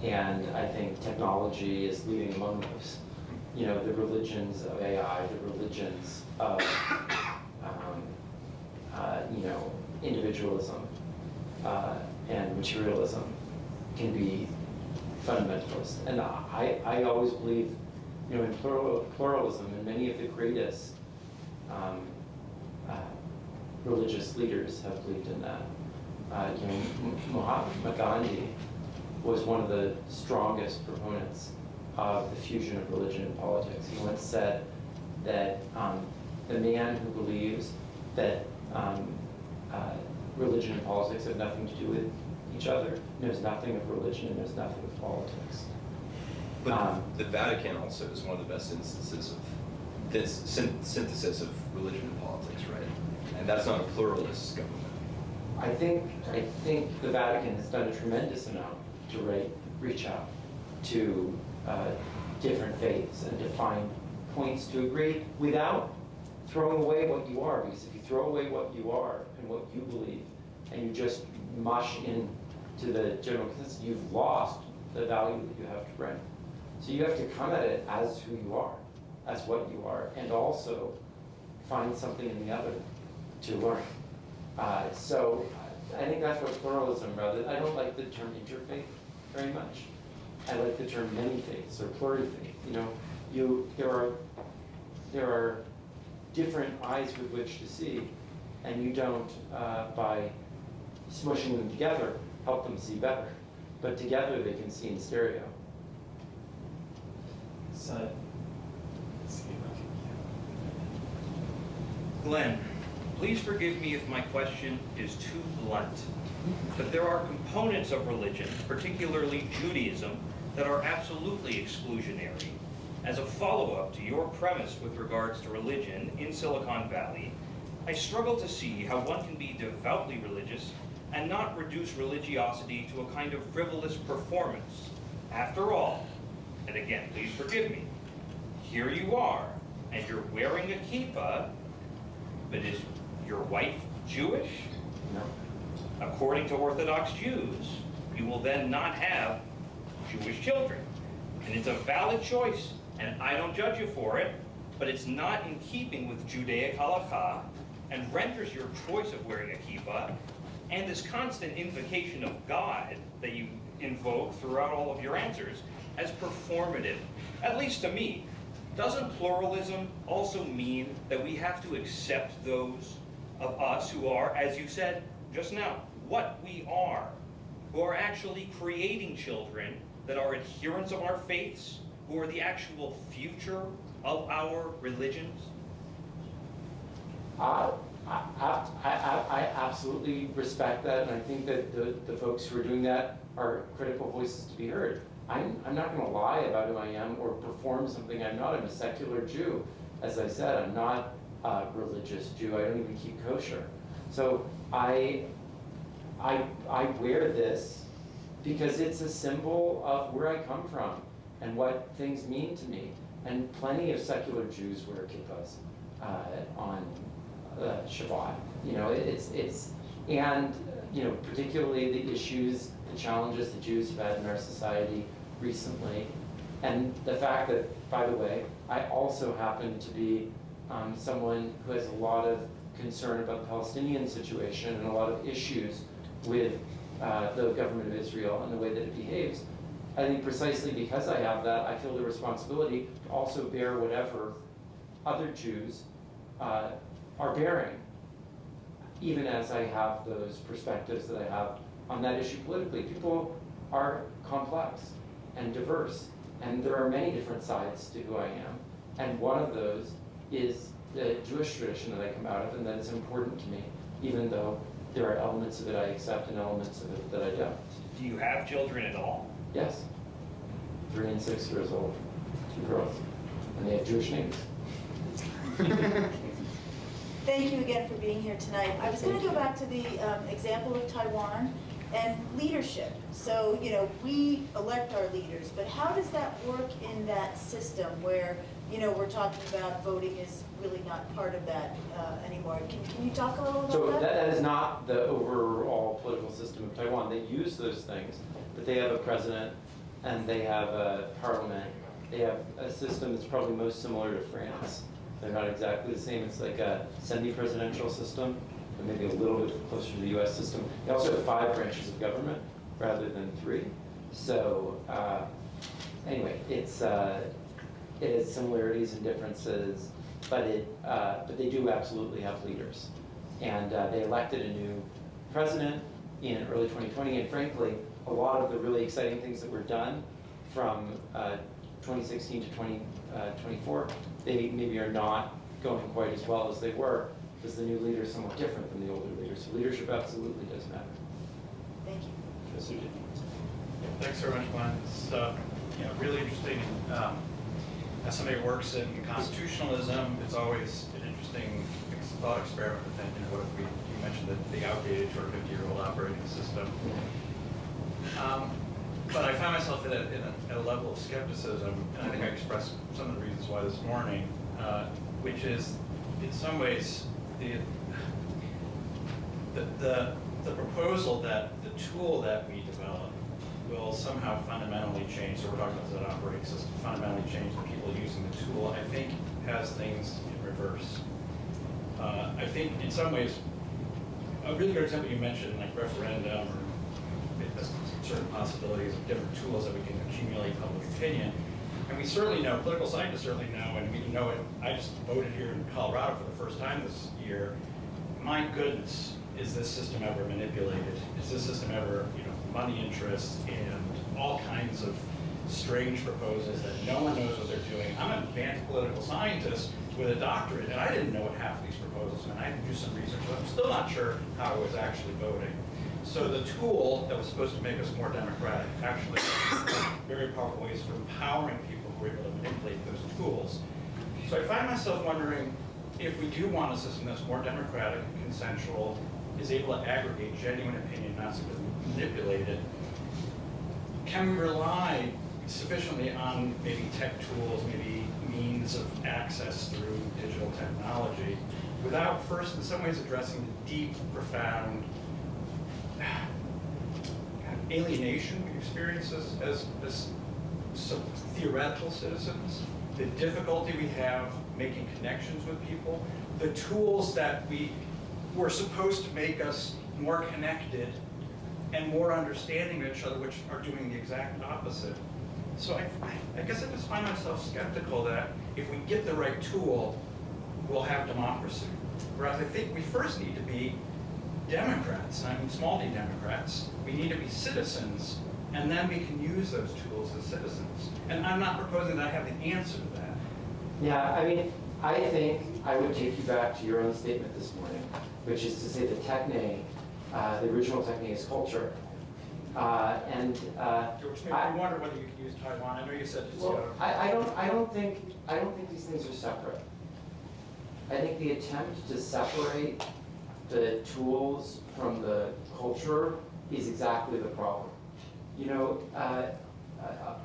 And I think technology is leading among those. The religions of AI, the religions of, individualism and materialism can be fundamentalist. And I always believe, in pluralism, and many of the greatest religious leaders have believed in that. Mahatma Gandhi was one of the strongest proponents of the fusion of religion and politics. He once said that the man who believes that religion and politics have nothing to do with each other knows nothing of religion and knows nothing of politics. But the Vatican also is one of the best instances of this synthesis of religion and politics, right? And that's not a pluralist government. I think the Vatican has done a tremendous amount to reach out to different faiths and to find points to agree without throwing away what you are. Because if you throw away what you are and what you believe, and you just mush into the general consensus, you've lost the value that you have to bring. So you have to come at it as who you are, as what you are, and also find something in the other to learn. So I think that's what pluralism, rather, I don't like the term interfaith very much. I like the term many faiths or plurifaith. You know, there are different eyes with which to see, and you don't, by smushing them together, help them see better. But together they can see in stereo. So, Glenn, please forgive me if my question is too blunt, but there are components of religion, particularly Judaism, that are absolutely exclusionary. As a follow-up to your premise with regards to religion in Silicon Valley, I struggle to see how one can be devoutly religious and not reduce religiosity to a kind of frivolous performance. After all, and again, please forgive me, here you are, and you're wearing a kippah, but is your wife Jewish? No. According to Orthodox Jews, you will then not have Jewish children. And it's a valid choice, and I don't judge you for it, but it's not in keeping with Judaic halakha, and renders your choice of wearing a kippah and this constant invocation of God that you invoke throughout all of your answers as performative, at least to me. Doesn't pluralism also mean that we have to accept those of us who are, as you said just now, what we are, who are actually creating children that are adherents of our faiths, who are the actual future of our religions? I absolutely respect that, and I think that the folks who are doing that are critical voices to be heard. I'm not going to lie about who I am or perform something I'm not. I'm a secular Jew. As I said, I'm not a religious Jew. I don't even keep kosher. So I wear this because it's a symbol of where I come from and what things mean to me. And plenty of secular Jews wear kippahs on Shabbat. Particularly the issues, the challenges the Jews have had in our society recently, and the fact that, by the way, I also happen to be someone who has a lot of concern about the Palestinian situation and a lot of issues with the government of Israel and the way that it behaves. I think precisely because I have that, I feel the responsibility to also bear whatever other Jews are bearing, even as I have those perspectives that I have on that issue politically. People are complex and diverse, and there are many different sides to who I am, and one of those is the Jewish tradition that I come out of, and that is important to me, even though there are elements of it I accept and elements of it that I don't. Do you have children at all? Yes. 3 and 6 years old, 2 girls, and they have Jewish names. Thank you again for being here tonight. I was going to go back to the example of Taiwan and leadership. So, we elect our leaders, but how does that work in that system where, we're talking about voting is really not part of that anymore? Can you talk a little about So that? that is not the overall political system of Taiwan. They use those things, but they have a president and they have a parliament. They have a system that's probably most similar to France. They're not exactly the same. It's like a semi-presidential system, but maybe a little bit closer to the US system. They also have 5 branches of government rather than 3. So anyway, it has similarities and differences, but they do absolutely have leaders. And they elected a new president in early 2020, and frankly, a lot of the really exciting things that were done from 2016 to 2024, they maybe are not going quite as well as they were, because the new leader is somewhat different than the older leader. So leadership absolutely does matter. Thank you. Professor Dickey. Thanks very much, Glenn. It's really interesting. As somebody who works in constitutionalism, it's always an interesting thought experiment to think, what if you mentioned the outdated 250-year-old operating system. But I find myself at a level of skepticism, and I think I expressed some of the reasons why this morning, which is, in some ways, the proposal that the tool that we develop will somehow fundamentally change, so we're talking about that operating system, fundamentally change the people using the tool, I think has things in reverse. I think in some ways, a really good example you mentioned, like referendum or certain possibilities of different tools that we can accumulate public opinion. And we certainly know, political scientists certainly know, and we know it, I just voted here in Colorado for the first time this year. My goodness, is this system ever manipulated? Is this system ever, money interests and all kinds of strange proposals that no one knows what they're doing? I'm an advanced political scientist with a doctorate, and I didn't know what half of these proposals meant. I had to do some research, but I'm still not sure how I was actually voting. So the tool that was supposed to make us more democratic actually very powerful ways of empowering people who are able to manipulate those tools. So I find myself wondering if we do want a system that's more democratic, consensual, is able to aggregate genuine opinion, not simply manipulate it, can we rely sufficiently on maybe tech tools, maybe means of access through digital technology, without first in some ways addressing the deep, profound alienation we experience as some theoretical citizens, the difficulty we have making connections with people, the tools that we were supposed to make us more connected and more understanding of each other, which are doing the exact opposite. So I guess I just find myself skeptical that if we get the right tool, we'll have democracy. Whereas I think we first need to be Democrats, I mean small d Democrats. We need to be citizens, and then we can use those tools as citizens. And I'm not proposing that I have the answer to that. Yeah, I mean, I think I would take you back to your own statement this morning, which is to say that techne, the original techne is culture. Which made me wonder whether you could use Taiwan. I know you said it's I don't think these things are separate. I think the attempt to separate the tools from the culture is exactly the problem.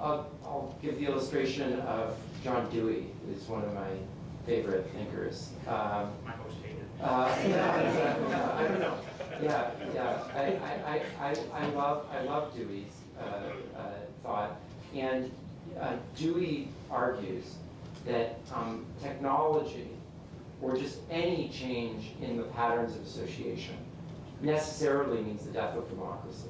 I'll give the illustration of John Dewey, who's one of my favorite thinkers. My most hated. I don't know. Yeah. I love Dewey's thought, and Dewey argues that technology, or just any change in the patterns of association, necessarily means the death of democracy.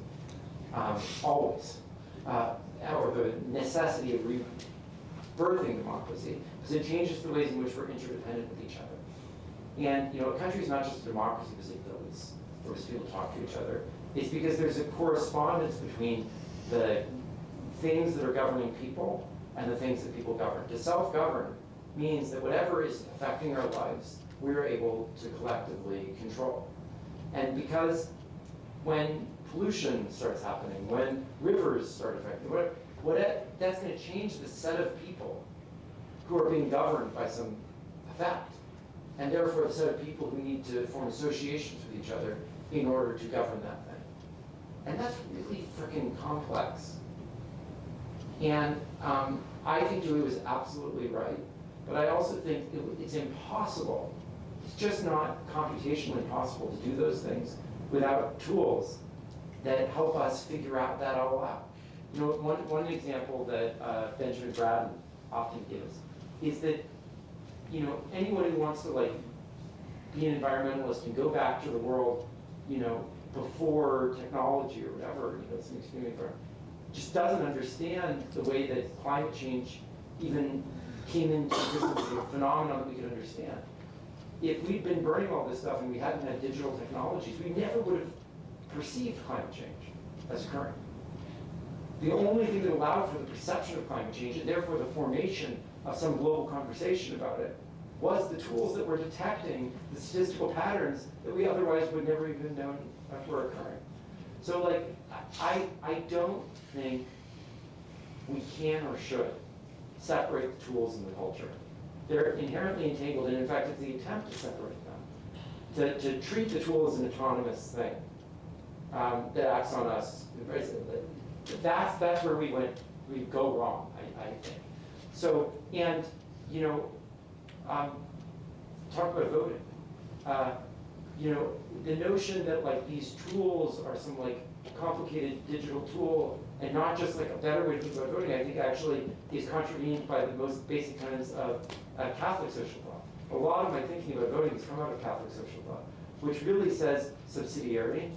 Always. Or the necessity of rebirthing democracy, because it changes the ways in which we're interdependent with each other. And a country is not just a democracy because those people talk to each other. It's because there's a correspondence between the things that are governing people and the things that people govern. To self-govern means that whatever is affecting our lives, we're able to collectively control. And because when pollution starts happening, when rivers start affecting, that's going to change the set of people who are being governed by some effect. And therefore, a set of people who need to form associations with each other in order to govern that thing. And that's really freaking complex. And I think Dewey was absolutely right. But I also think it's impossible. It's just not computationally possible to do those things without tools that help us figure out that all out. One example that Benjamin Braden often gives is that anyone who wants to be an environmentalist and go back to the world before technology or whatever, some extreme environment, just doesn't understand the way that climate change even came into existence as a phenomenon that we could understand. If we'd been burning all this stuff and we hadn't had digital technologies, we never would have perceived climate change as occurring. The only thing that allowed for the perception of climate change, and therefore the formation of some global conversation about it, was the tools that were detecting the statistical patterns that we otherwise would never even known were occurring. So like, I don't think we can or should separate the tools and the culture. They're inherently entangled, and in fact, it's the attempt to separate them. To treat the tool as an autonomous thing that acts on us, that's where we go wrong, I think. So, and, you know, talk about voting. You know, the notion that like these tools are some like complicated digital tool and not just like a better way to think about voting, I think actually is contravened by the most basic tenets of Catholic social law. A lot of my thinking about voting has come out of Catholic social law, which really says subsidiarity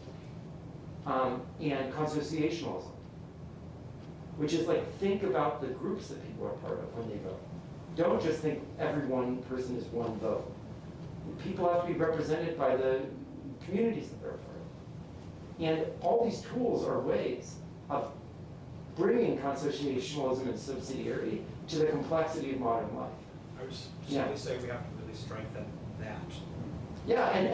and consociationalism, which is like think about the groups that people are part of when they vote. Don't just think every one person is one vote. People have to be represented by the communities that they're a part of. And all these tools are ways of bringing consociationalism and subsidiarity to the complexity of modern life. I would simply say we have to really strengthen that. Yeah, and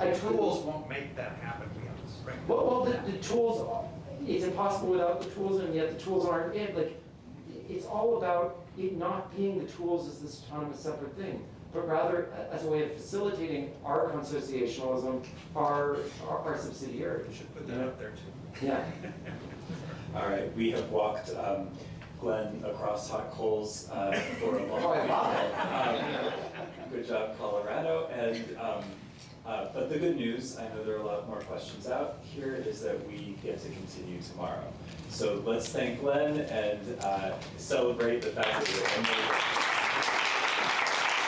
the tools won't make that happen. We have to strengthen. Well, the tools, it's impossible without the tools, and yet the tools aren't it. Like, it's all about it not being the tools as this autonomous separate thing, but rather as a way of facilitating our consociationalism, our subsidiarity. We should put that up there too. Yeah. All right, we have walked Glenn across hot coals for a long time. Good job, Colorado. And but the good news, I know there are a lot more questions out here, is that we get to continue tomorrow. So let's thank Glenn and celebrate the fact that we're